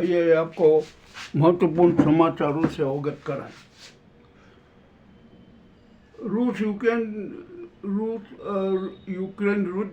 ये आपको महत्वपूर्ण समाचारों से अवगत कराएं। रूस यूक्रेन युद्ध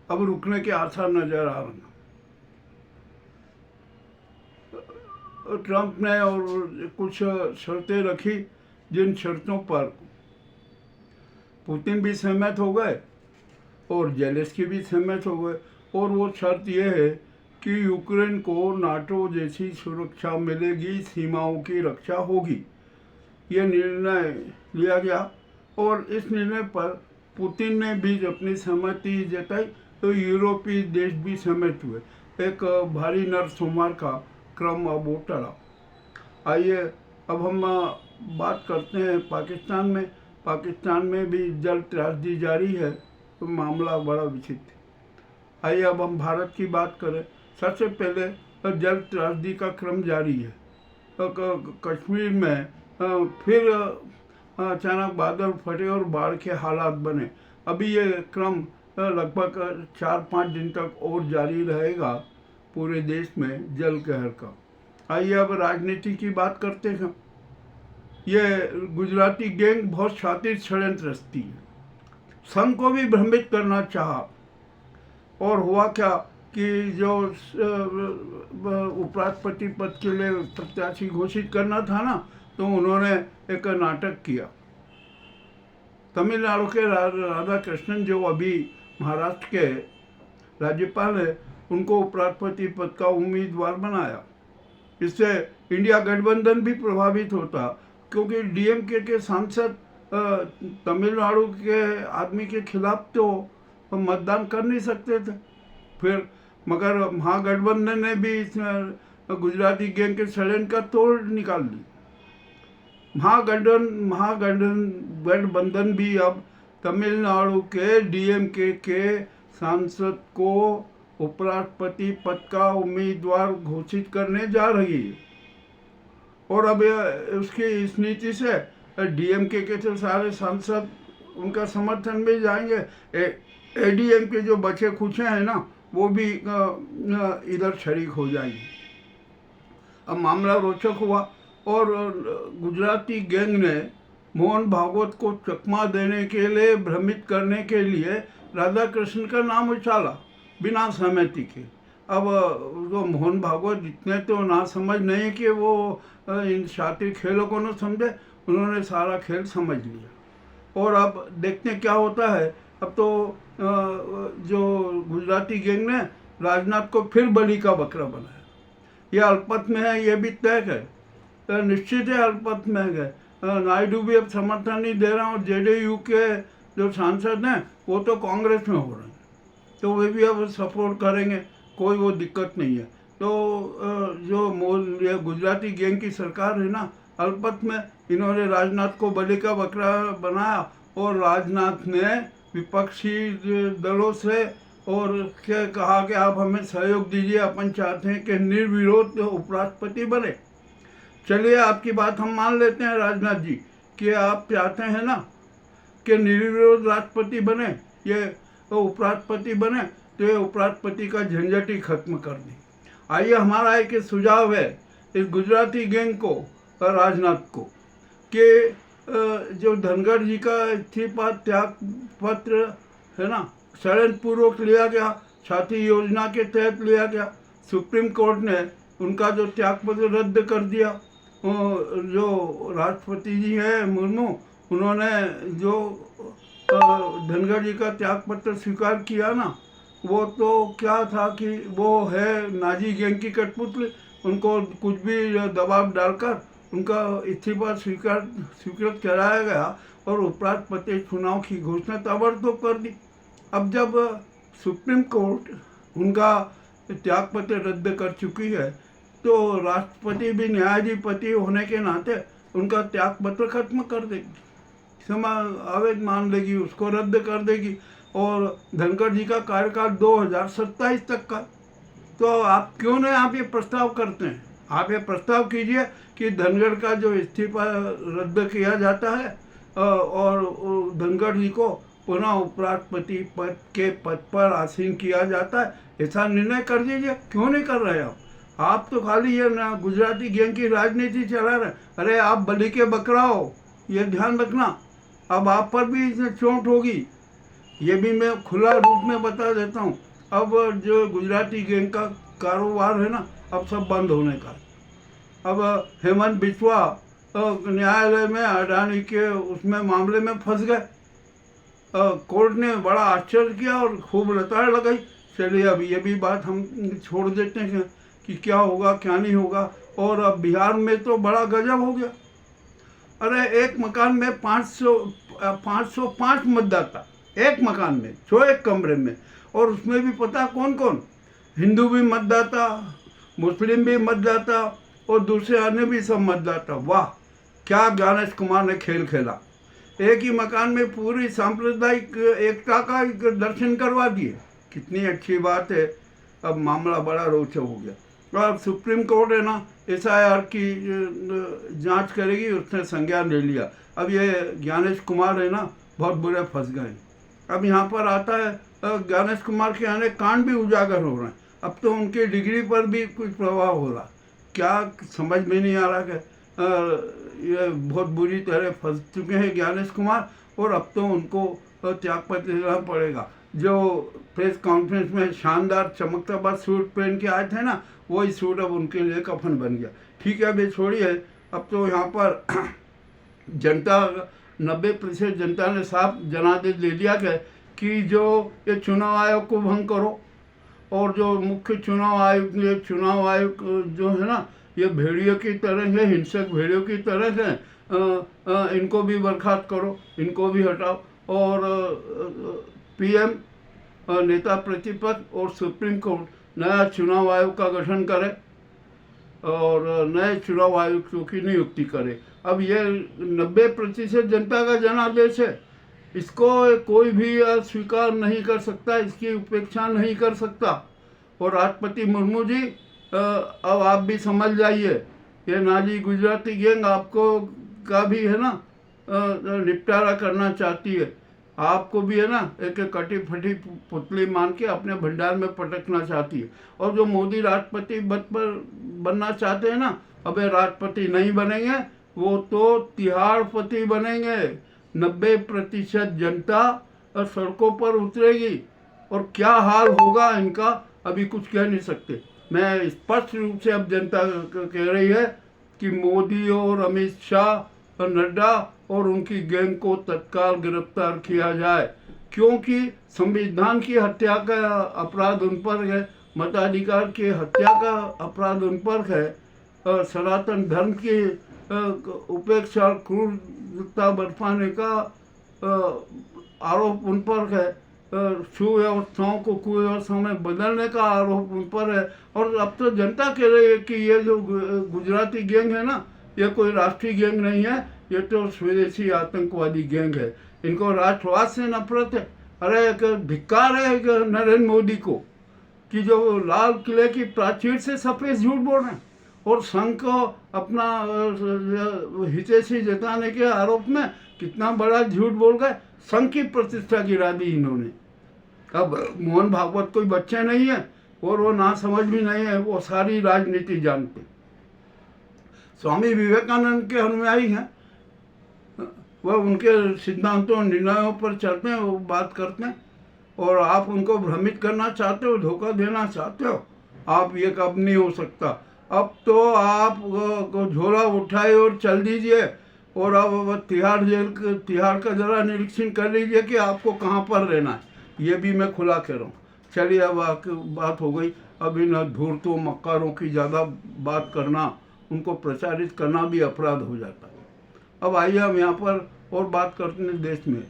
अब रुकने के आसार नजर आ रहे हैं। ट्रंप ने और कुछ शर्तें रखी, जिन शर्तों पर पुतिन भी सहमत हो गए और जेलेंस्की भी सहमत हो गए। और वो शर्त ये है कि यूक्रेन को नाटो जैसी सुरक्षा मिलेगी, सीमाओं की रक्षा होगी। ये निर्णय लिया गया और इस निर्णय पर पुतिन ने भी अपनी सहमति जताई, तो यूरोपीय देश भी सहमत हुए। एक भारी नरसंहार का क्रम अब वो टला। आइए अब हम बात करते हैं पाकिस्तान में भी जल त्रासदी जारी है, तो मामला बड़ा विचित्र है। आइए अब हम भारत की बात करें। सबसे पहले जल त्रासदी का क्रम जारी है। कश्मीर में फिर अचानक बादल फटे और बाढ़ के हालात बने। अभी ये क्रम लगभग 4-5 दिन तक और जारी रहेगा पूरे देश में जल कहर का। आइए अब राजनीति की बात करते हैं। ये गुजराती गैंग बहुत शातिर षड्यंत्रस्ती है। संघ को भी भ्रमित करना चाहा, और हुआ क्या कि जो उपराष्ट्रपति पद के लिए प्रत्याशी घोषित करना था ना, तो उन्होंने एक नाटक किया। तमिलनाडु के राधाकृष्णन, जो अभी महाराष्ट्र के राज्यपाल है, उनको उपराष्ट्रपति पद का उम्मीदवार बनाया। इससे इंडिया गठबंधन भी प्रभावित होता, क्योंकि डीएमके के सांसद तमिलनाडु के आदमी के खिलाफ तो मतदान कर नहीं सकते थे। फिर मगर महागठबंधन ने भी इसमें गुजराती गैंग के षड्यंत्र का तोड़ निकाल ली। महागठबंधन भी अब तमिलनाडु के डीएमके के सांसद को उपराष्ट्रपति पद का उम्मीदवार घोषित करने जा रही है। और अब उसकी इस नीति से डीएमके के तो सारे सांसद उनका समर्थन में जाएंगे। एडीएमके जो बचे खुचे हैं ना, वो भी इधर शरीक हो जाएंगे। अब मामला रोचक हुआ और गुजराती गैंग ने मोहन भागवत को चकमा देने के लिए, भ्रमित करने के लिए राधाकृष्णन का नाम उछाला बिना सहमति के। अब वो मोहन भागवत इतने तो ना समझ नहीं कि वो इन शातिर खेलों को न समझे, उन्होंने सारा खेल समझ लिया। और अब देखते क्या होता है। अब तो जो गुजराती गैंग ने राजनाथ को फिर बलि का बकरा बनाया। ये अल्पमत में है, ये भी तय है, निश्चित है अल्पमत में है। नायडू भी अब समर्थन नहीं दे रहा, और जेडीयू के जो सांसद हैं वो तो कांग्रेस में हो रहे हैं, तो वे भी अब सपोर्ट करेंगे, कोई वो दिक्कत नहीं है। तो जो ये गुजराती गैंग की सरकार है ना, अल्पमत में इन्होंने राजनाथ को बलि का बकरा बनाया, और राजनाथ ने विपक्षी दलों से और क्या कहा कि आप हमें सहयोग दीजिए, अपन चाहते हैं कि निर्विरोध उपराष्ट्रपति बने। चलिए आपकी बात हम मान लेते हैं राजनाथ जी कि आप चाहते हैं ना कि निर्विरोध राष्ट्रपति बने, ये उपराष्ट्रपति बने, तो ये उपराष्ट्रपति का झंझट ही खत्म कर दी। आइए हमारा एक सुझाव है इस गुजराती गैंग को, राजनाथ को, कि जो धनखड़ जी का इस्तीफा त्याग पत्र है ना, षड्यंत्र पूर्वक लिया गया, छाती योजना के तहत लिया गया। सुप्रीम कोर्ट ने उनका जो त्याग पत्र रद्द कर दिया। जो राष्ट्रपति जी हैं मुर्मू, उन्होंने जो धनखड़ जी का त्याग पत्र स्वीकार किया ना, वो तो क्या था कि वो है नाजी गैंग की कठपुतली। उनको कुछ भी दबाव डालकर उनका इस्तीफा स्वीकृत कराया गया और उपराष्ट्रपति चुनाव की घोषणा ताबड़तोड़ कर दी। अब जब सुप्रीम कोर्ट उनका त्याग पत्र रद्द कर चुकी है, तो राष्ट्रपति भी न्यायाधिपति होने के नाते उनका त्याग पत्र खत्म कर देगी, अवैध मान लेगी, उसको रद्द कर देगी। और धनखड़ जी का कार्यकाल 2027 तक का। तो आप क्यों नहीं आप ये प्रस्ताव करते हैं? आप ये प्रस्ताव कीजिए कि धनखड़ का जो इस्तीफा रद्द किया जाता है और धनखड़ जी को पुनः उपराष्ट्रपति पद पर आसीन किया जाता है। ऐसा निर्णय कर दीजिए, क्यों नहीं कर रहे आप? आप तो खाली ये ना गुजराती गैंग की राजनीति चला रहे। अरे आप बलि के बकरा हो, ये ध्यान रखना। अब आप पर भी इसमें चोट होगी, ये भी मैं खुला रूप में बता देता हूँ। अब जो गुजराती गैंग का कारोबार है ना, अब सब बंद होने का। अब हेमंत बिस्वा न्यायालय में अडानी के उसमें मामले में फंस गए। कोर्ट ने बड़ा आश्चर्य किया और खूब लताड़ लगाई। चलिए अब ये भी बात हम छोड़ देते हैं कि क्या होगा क्या नहीं होगा। और अब बिहार में तो बड़ा गजब हो गया। अरे एक मकान में 505 मतदाता, एक मकान में, जो एक कमरे में, और उसमें भी पता कौन कौन, हिंदू भी मतदाता, मुस्लिम भी मतदाता और दूसरे अन्य भी सब मतदाता। वाह, क्या ज्ञानेश कुमार ने खेल खेला। एक ही मकान में पूरी सांप्रदायिक एकता का दर्शन करवा दिए। कितनी अच्छी बात है। अब मामला बड़ा रोचक हो गया। अब सुप्रीम कोर्ट है ना, SIR की जांच करेगी, उसने संज्ञान ले लिया। अब ये ज्ञानेश कुमार है ना, बहुत बुरे फंस गए। अब यहाँ पर आता है ज्ञानेश कुमार के अनेक कांड भी उजागर हो रहे हैं। अब तो उनकी डिग्री पर भी कुछ प्रभाव हो रहा। क्या समझ में नहीं आ रहा कि ये बहुत बुरी तरह फंस चुके हैं ज्ञानेश कुमार, और अब तो उनको त्यागपत्र देना पड़ेगा। जो प्रेस कॉन्फ्रेंस में शानदार चमकता सूट पहन के आए थे ना, वही सूट अब उनके लिए कफन बन गया। ठीक है, अभी छोड़िए। अब तो यहाँ पर जनता 90% जनता ने साफ जनादेश ले लिया कि जो ये चुनाव आयोग को भंग करो, और जो मुख्य चुनाव आयोग जो है ना, ये भेड़ियों की तरह है, हिंसक भेड़ियों की तरह है। इनको भी बर्खास्त करो, इनको भी हटाओ, और PM, नेता प्रतिपक्ष और सुप्रीम कोर्ट नया चुनाव आयोग का गठन करे और नए चुनाव आयुक्तों की नियुक्ति करे। अब ये 90% जनता का जनादेश है, इसको कोई भी स्वीकार नहीं कर सकता, इसकी उपेक्षा नहीं कर सकता। और राष्ट्रपति मुर्मू जी, अब आप भी समझ जाइए, ये नाजी गुजराती गैंग आपको का भी है ना निपटारा करना चाहती है। आपको भी है ना एक कटी फटी पुतली मान के अपने भंडार में पटकना चाहती है। और जो मोदी राष्ट्रपति पद पर बनना चाहते हैं ना, अब ये राष्ट्रपति नहीं बनेंगे, वो तो तिहाड़पति बनेंगे। 90% जनता सड़कों पर उतरेगी, और क्या हाल होगा इनका अभी कुछ कह नहीं सकते। मैं स्पष्ट रूप से अब जनता कह रही है कि मोदी और अमित शाह और नड्डा और उनकी गैंग को तत्काल गिरफ्तार किया जाए, क्योंकि संविधान की हत्या का अपराध उन पर है, मताधिकार की हत्या का अपराध उन पर है, सनातन धर्म की उपेक्षा और क्रूरता बरपाने का आरोप उन पर है, सुव्यवस्थाओं को कुव्यवस्था में बदलने का आरोप उन पर है। और अब तो जनता कह रही है कि ये जो गुजराती गैंग है ना, ये कोई राष्ट्रीय गैंग नहीं है, ये तो स्वदेशी आतंकवादी गैंग है। इनको राष्ट्रवाद से नफरत है। अरे एक धिक्कार है नरेंद्र मोदी को कि जो लाल किले की प्राचीर से सफेद झूठ बोल रहे हैं, और संघ को अपना हितैषी जताने के आरोप में कितना बड़ा झूठ बोल गए। संघ की प्रतिष्ठा गिरा दी इन्होंने। अब मोहन भागवत कोई बच्चे नहीं है, और वो ना समझ भी नहीं है, वो सारी राजनीति जानते। स्वामी विवेकानंद के अनुयायी हैं, वह उनके सिद्धांतों निर्णयों पर चलते हैं, वो बात करते हैं, और आप उनको भ्रमित करना चाहते हो, धोखा देना चाहते हो। आप ये कब नहीं हो सकता। अब तो आप झोला उठाए और चल दीजिए, और अब तिहाड़ का जरा निरीक्षण कर लीजिए कि आपको कहाँ पर रहना है। ये भी मैं खुला कह रहा हूँ। चलिए, अब बात हो गई। अब इन धूर्तों मक्कारों की ज़्यादा बात करना, उनको प्रचारित करना भी अपराध हो जाता है। अब आइए हम यहाँ पर और बात करते हैं। देश में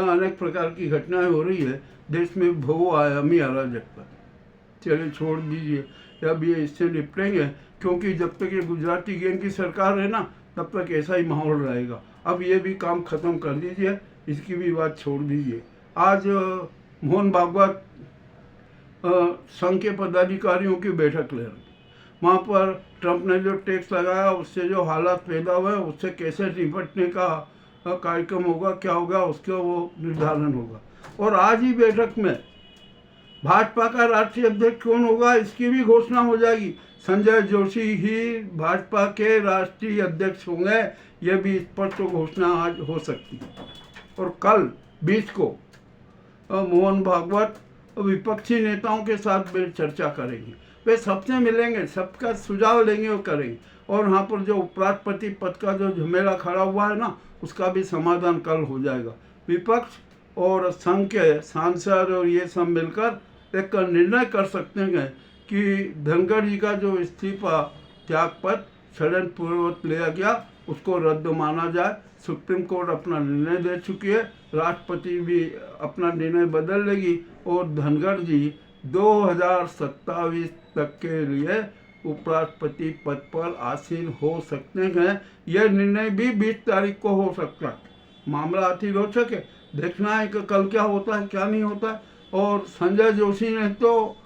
अनेक प्रकार की घटनाएं हो रही है, देश में बहुआयामी अराजकता। चलिए छोड़ दीजिए, अब ये इससे निपटेंगे, क्योंकि जब तक ये गुजराती गैंग की सरकार है ना, तब तक ऐसा ही माहौल रहेगा। अब ये भी काम खत्म कर दीजिए, इसकी भी बात छोड़ दीजिए। आज मोहन भागवत संघ के पदाधिकारियों की बैठक ले रहे, वहाँ पर ट्रंप ने जो टैक्स लगाया, उससे जो हालात पैदा हुए, उससे कैसे निपटने का कार्यक्रम होगा, क्या होगा, उसका वो निर्धारण होगा। और आज ही बैठक में भाजपा का राष्ट्रीय अध्यक्ष कौन होगा इसकी भी घोषणा हो जाएगी। संजय जोशी ही भाजपा के राष्ट्रीय अध्यक्ष होंगे, ये भी स्पष्ट घोषणा आज हो सकती है। और कल 20 को मोहन भागवत विपक्षी नेताओं के साथ वे चर्चा करेंगे। वे सबसे मिलेंगे, सबका सुझाव लेंगे और करेंगे। और वहाँ पर जो उपराष्ट्रपति पद का जो झमेला खड़ा हुआ है ना, उसका भी समाधान कल हो जाएगा। विपक्ष और संघ के सांसद और ये सब मिलकर एक निर्णय कर सकते हैं कि धनखड़ जी का जो इस्तीफा त्यागपत्र षड्यंत्रपूर्वक लिया गया उसको रद्द माना जाए। सुप्रीम कोर्ट अपना निर्णय दे चुकी है, राष्ट्रपति भी अपना निर्णय बदल लेगी और धनखड़ जी 2027 तक के लिए उपराष्ट्रपति पद पर आसीन हो सकते हैं। यह निर्णय भी 20 तारीख को हो सकता है। मामला अति रोचक है, देखना है कि कल क्या होता है क्या नहीं होता है। और संजय जोशी ने तो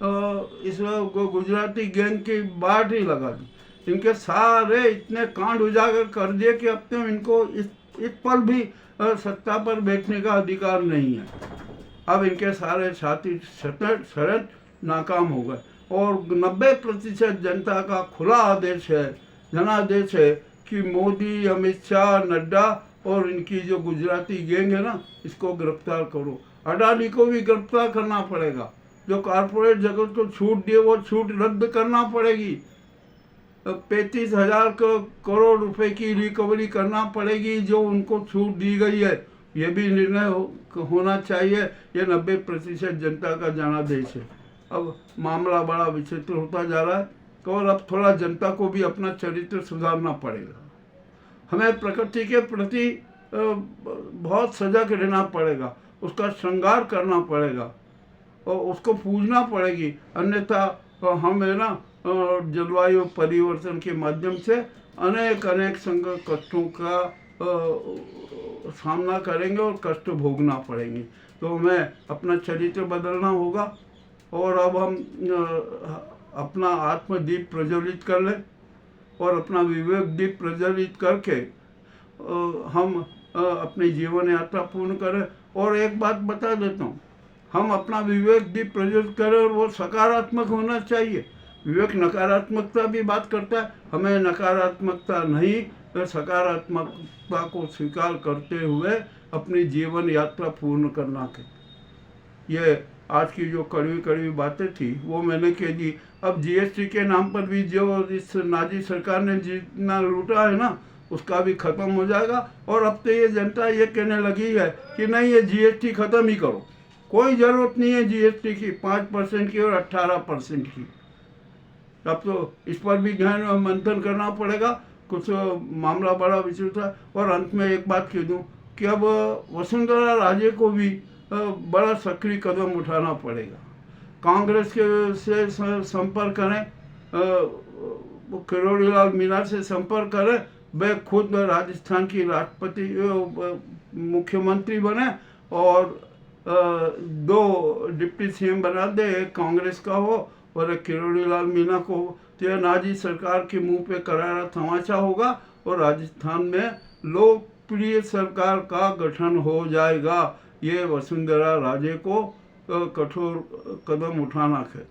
इस गुजराती गैंग की बाट ही लगा दी। इनके सारे इतने कांड उजागर कर दिए कि अब तो इनको इस पल भी सत्ता पर बैठने का अधिकार नहीं है। अब इनके सारे साथी षड्यंत्र नाकाम हो गए और 90% जनता का खुला आदेश है, जनादेश है कि मोदी, अमित शाह, नड्डा और इनकी जो गुजराती गैंग है ना, इसको गिरफ्तार करो। अडानी को भी गिरफ्तार करना पड़ेगा। जो कॉरपोरेट जगत को छूट दिए वो छूट रद्द करना पड़ेगी। 35,000 करोड़ रुपए की रिकवरी करना पड़ेगी जो उनको छूट दी गई है। ये भी निर्णय होना चाहिए। ये 90% जनता का जनादेश है। अब मामला बड़ा विचित्र होता जा रहा है और अब थोड़ा जनता को भी अपना चरित्र सुधारना पड़ेगा। हमें प्रकृति के प्रति बहुत सजग रहना पड़ेगा, उसका श्रृंगार करना पड़ेगा और उसको पूजना पड़ेगी। अन्यथा हम है ना जलवायु परिवर्तन के माध्यम से अनेक संकट कष्टों का सामना करेंगे और कष्ट भोगना पड़ेंगे। तो हमें अपना चरित्र बदलना होगा और अब हम अपना आत्मदीप प्रज्वलित कर लें और अपना विवेक दीप प्रज्वलित करके हम अपनी जीवन यात्रा पूर्ण करें। और एक बात बता देता हूँ, हम अपना विवेक दीप प्रज्वलित करें और वो सकारात्मक होना चाहिए। विवेक नकारात्मकता भी बात करता है, हमें नकारात्मकता नहीं सकारात्मकता को स्वीकार करते हुए अपनी जीवन यात्रा पूर्ण करना के। ये आज की जो कड़वी कड़वी बातें थी वो मैंने कह दी। अब जीएसटी के नाम पर भी जो इस नाजी सरकार ने जितना लूटा है ना, उसका भी खत्म हो जाएगा। और अब तो ये जनता ये कहने लगी है कि नहीं, ये जीएसटी खत्म ही करो, कोई ज़रूरत नहीं है जीएसटी की 5% की और 18% की। अब तो इस पर भी गहन मंथन करना पड़ेगा। कुछ मामला बड़ा विचित्र है। और अंत में एक बात कह दूं कि अब वसुंधरा राजे को भी बड़ा सक्रिय कदम उठाना पड़ेगा। कांग्रेस के से संपर्क करें, किरोड़ीलाल मीणा से संपर्क करें, वे खुद राजस्थान की राष्ट्रपति मुख्यमंत्री बने और 2 डिप्टी सीएम बना दे, एक कांग्रेस का हो और एक किरोड़ीलाल मीणा को हो। तो यह नाजी सरकार के मुंह पे करारा तमाचा होगा और राजस्थान में लोकप्रिय सरकार का गठन हो जाएगा। ये वसुंधरा राजे को कठोर कदम उठाना है।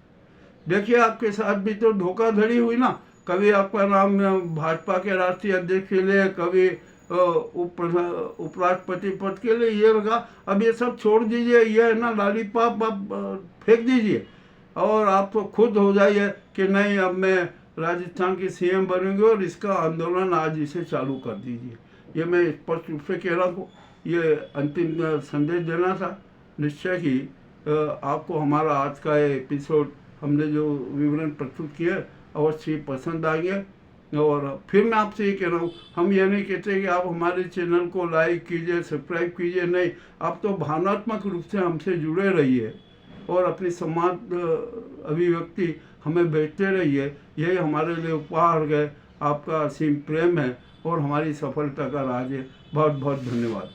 देखिए, आपके साथ भी तो धोखाधड़ी हुई ना। कभी आपका नाम भाजपा के राष्ट्रीय अध्यक्ष के लिए, कभी उपराष्ट्रपति पद के लिए ये लगा। अब ये सब छोड़ दीजिए, ये है ना लॉलीपॉप आप फेंक दीजिए और आप तो खुद हो जाइए कि नहीं, अब मैं राजस्थान की सीएम बनूंगी और इसका आंदोलन आज इसे चालू कर दीजिए। ये मैं स्पष्ट रूप से कह रहा हूँ। ये अंतिम संदेश देना था। निश्चय ही आपको हमारा आज का एपिसोड हमने जो विवरण प्रस्तुत किए अवश्य पसंद आएंगे। और फिर मैं आपसे ये कह रहा हूँ, हम ये नहीं कहते कि आप हमारे चैनल को लाइक कीजिए, सब्सक्राइब कीजिए, नहीं, आप तो भावनात्मक रूप से हमसे जुड़े रहिए और अपनी संवाद अभिव्यक्ति हमें भेजते रहिए। यही हमारे लिए उपहार है, आपका असीम प्रेम है और हमारी सफलता का राज है। बहुत बहुत धन्यवाद।